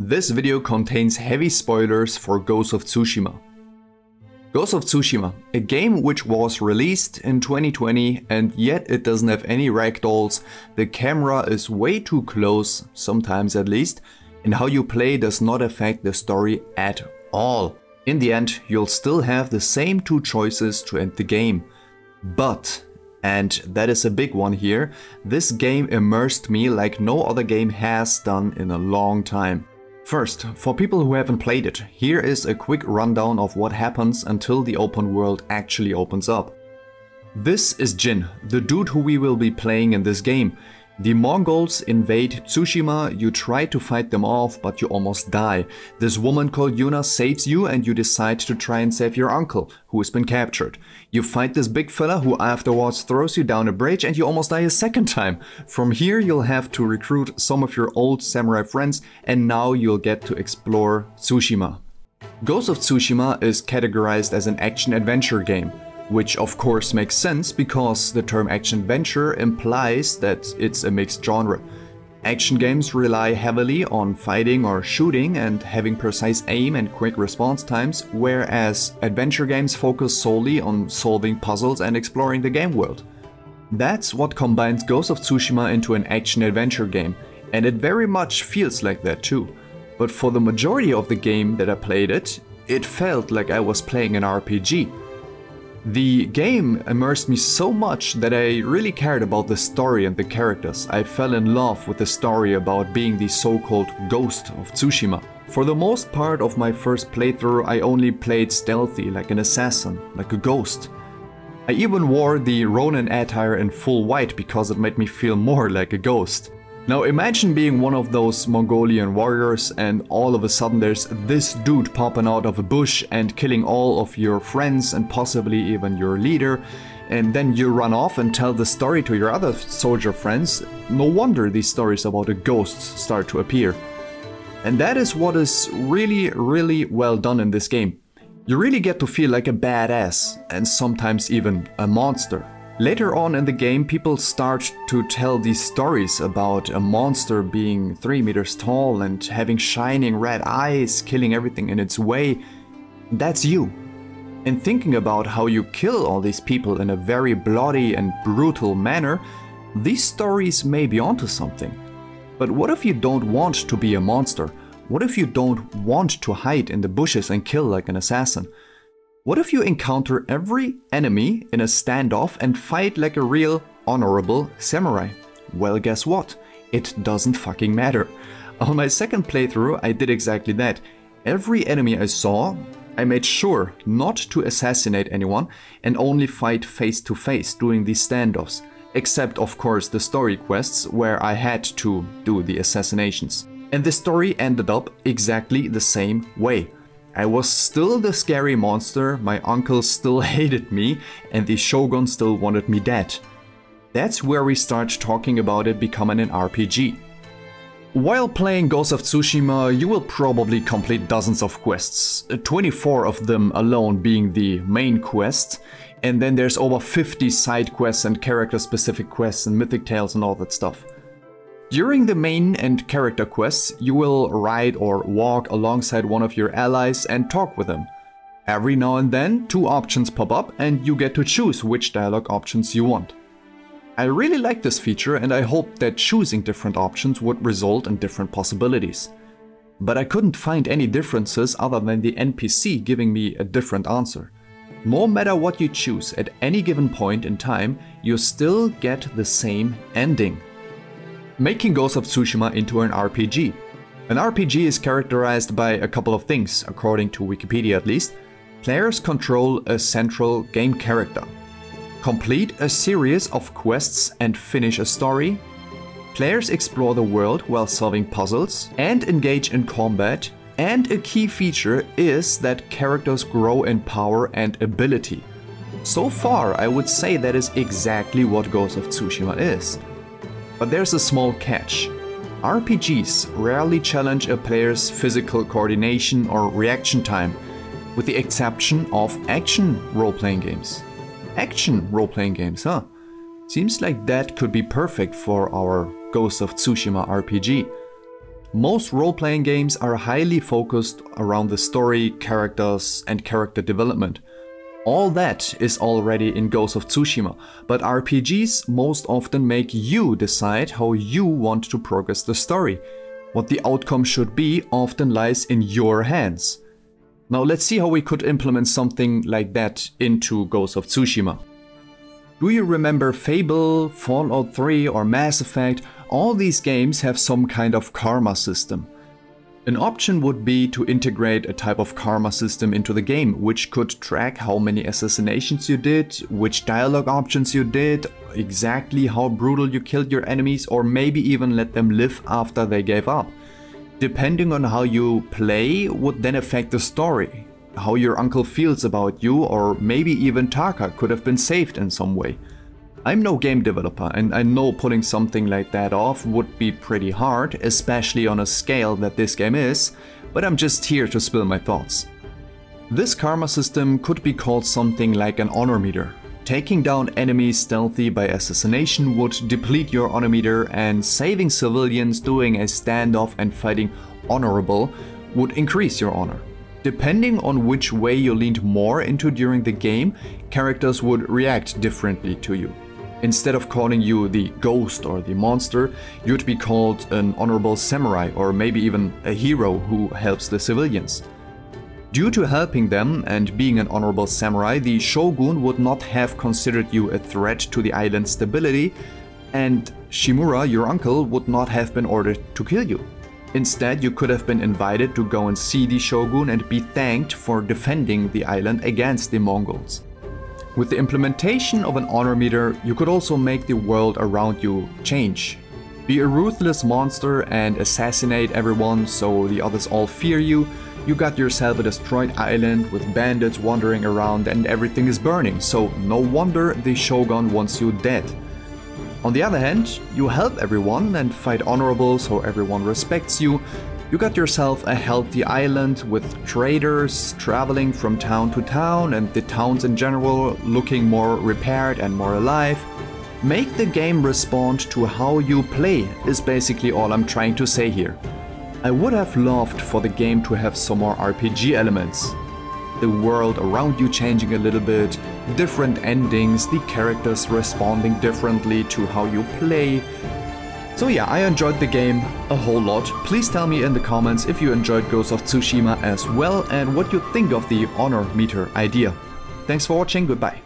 This video contains heavy spoilers for Ghost of Tsushima. Ghost of Tsushima, a game which was released in 2020 and yet it doesn't have any ragdolls, the camera is way too close, sometimes at least, and how you play does not affect the story at all. In the end, you'll still have the same two choices to end the game. But, and that is a big one here, this game immersed me like no other game has done in a long time. First, for people who haven't played it, here is a quick rundown of what happens until the open world actually opens up. This is Jin, the dude who we will be playing in this game. The Mongols invade Tsushima, you try to fight them off, but you almost die. This woman called Yuna saves you and you decide to try and save your uncle, who has been captured. You fight this big fella who afterwards throws you down a bridge and you almost die a second time. From here you'll have to recruit some of your old samurai friends and now you'll get to explore Tsushima. Ghost of Tsushima is categorized as an action-adventure game. Which of course makes sense because the term action-adventure implies that it's a mixed genre. Action games rely heavily on fighting or shooting and having precise aim and quick response times, whereas adventure games focus solely on solving puzzles and exploring the game world. That's what combines Ghost of Tsushima into an action-adventure game, and it very much feels like that too. But for the majority of the game that I played it felt like I was playing an RPG. The game immersed me so much that I really cared about the story and the characters. I fell in love with the story about being the so-called Ghost of Tsushima. For the most part of my first playthrough, I only played stealthy, like an assassin, like a ghost. I even wore the Ronin attire in full white because it made me feel more like a ghost. Now imagine being one of those Mongolian warriors and all of a sudden there's this dude popping out of a bush and killing all of your friends and possibly even your leader, and then you run off and tell the story to your other soldier friends. No wonder these stories about a ghost start to appear. And that is what is really well done in this game. You really get to feel like a badass and sometimes even a monster. Later on in the game, people start to tell these stories about a monster being 3 meters tall and having shining red eyes, killing everything in its way. That's you. And thinking about how you kill all these people in a very bloody and brutal manner, these stories may be onto something. But what if you don't want to be a monster? What if you don't want to hide in the bushes and kill like an assassin? What if you encounter every enemy in a standoff and fight like a real, honorable samurai? Well, guess what? It doesn't fucking matter. On my second playthrough, I did exactly that. Every enemy I saw, I made sure not to assassinate anyone and only fight face to face during these standoffs. Except, of course, the story quests where I had to do the assassinations. And the story ended up exactly the same way. I was still the scary monster, my uncle still hated me, and the shogun still wanted me dead. That's where we start talking about it becoming an RPG. While playing Ghost of Tsushima, you will probably complete dozens of quests, 24 of them alone being the main quest, and then there's over 50 side quests and character-specific quests and mythic tales and all that stuff. During the main and character quests, you will ride or walk alongside one of your allies and talk with them. Every now and then, two options pop up and you get to choose which dialogue options you want. I really like this feature and I hope that choosing different options would result in different possibilities. But I couldn't find any differences other than the NPC giving me a different answer. No matter what you choose at any given point in time, you still get the same ending. Making Ghost of Tsushima into an RPG. An RPG is characterized by a couple of things, according to Wikipedia at least. Players control a central game character. Complete a series of quests and finish a story. Players explore the world while solving puzzles and engage in combat. And a key feature is that characters grow in power and ability. So far, I would say that is exactly what Ghost of Tsushima is. But there's a small catch. RPGs rarely challenge a player's physical coordination or reaction time, with the exception of action role-playing games. Action role-playing games, huh? Seems like that could be perfect for our Ghost of Tsushima RPG. Most role-playing games are highly focused around the story, characters, and character development. All that is already in Ghost of Tsushima, but RPGs most often make you decide how you want to progress the story. What the outcome should be often lies in your hands. Now let's see how we could implement something like that into Ghost of Tsushima. Do you remember Fable, Fallout 3 or Mass Effect? All these games have some kind of karma system. An option would be to integrate a type of karma system into the game, which could track how many assassinations you did, which dialogue options you did, exactly how brutal you killed your enemies, or maybe even let them live after they gave up. Depending on how you play would then affect the story, how your uncle feels about you, or maybe even Taka could have been saved in some way. I'm no game developer and I know pulling something like that off would be pretty hard, especially on a scale that this game is, but I'm just here to spill my thoughts. This karma system could be called something like an honor meter. Taking down enemies stealthy by assassination would deplete your honor meter, and saving civilians, doing a standoff and fighting honorable would increase your honor. Depending on which way you leaned more into during the game, characters would react differently to you. Instead of calling you the ghost or the monster, you'd be called an honorable samurai or maybe even a hero who helps the civilians. Due to helping them and being an honorable samurai, the shogun would not have considered you a threat to the island's stability, and Shimura, your uncle, would not have been ordered to kill you. Instead, you could have been invited to go and see the shogun and be thanked for defending the island against the Mongols. With the implementation of an honor meter, you could also make the world around you change. Be a ruthless monster and assassinate everyone so the others all fear you. You got yourself a destroyed island with bandits wandering around and everything is burning, so no wonder the shogun wants you dead. On the other hand, you help everyone and fight honorable so everyone respects you. You got yourself a healthy island with traders traveling from town to town and the towns in general looking more repaired and more alive. Make the game respond to how you play is basically all I'm trying to say here. I would have loved for the game to have some more RPG elements. The world around you changing a little bit, different endings, the characters responding differently to how you play. So yeah, I enjoyed the game a whole lot. Please tell me in the comments if you enjoyed Ghost of Tsushima as well and what you think of the honor meter idea. Thanks for watching, goodbye.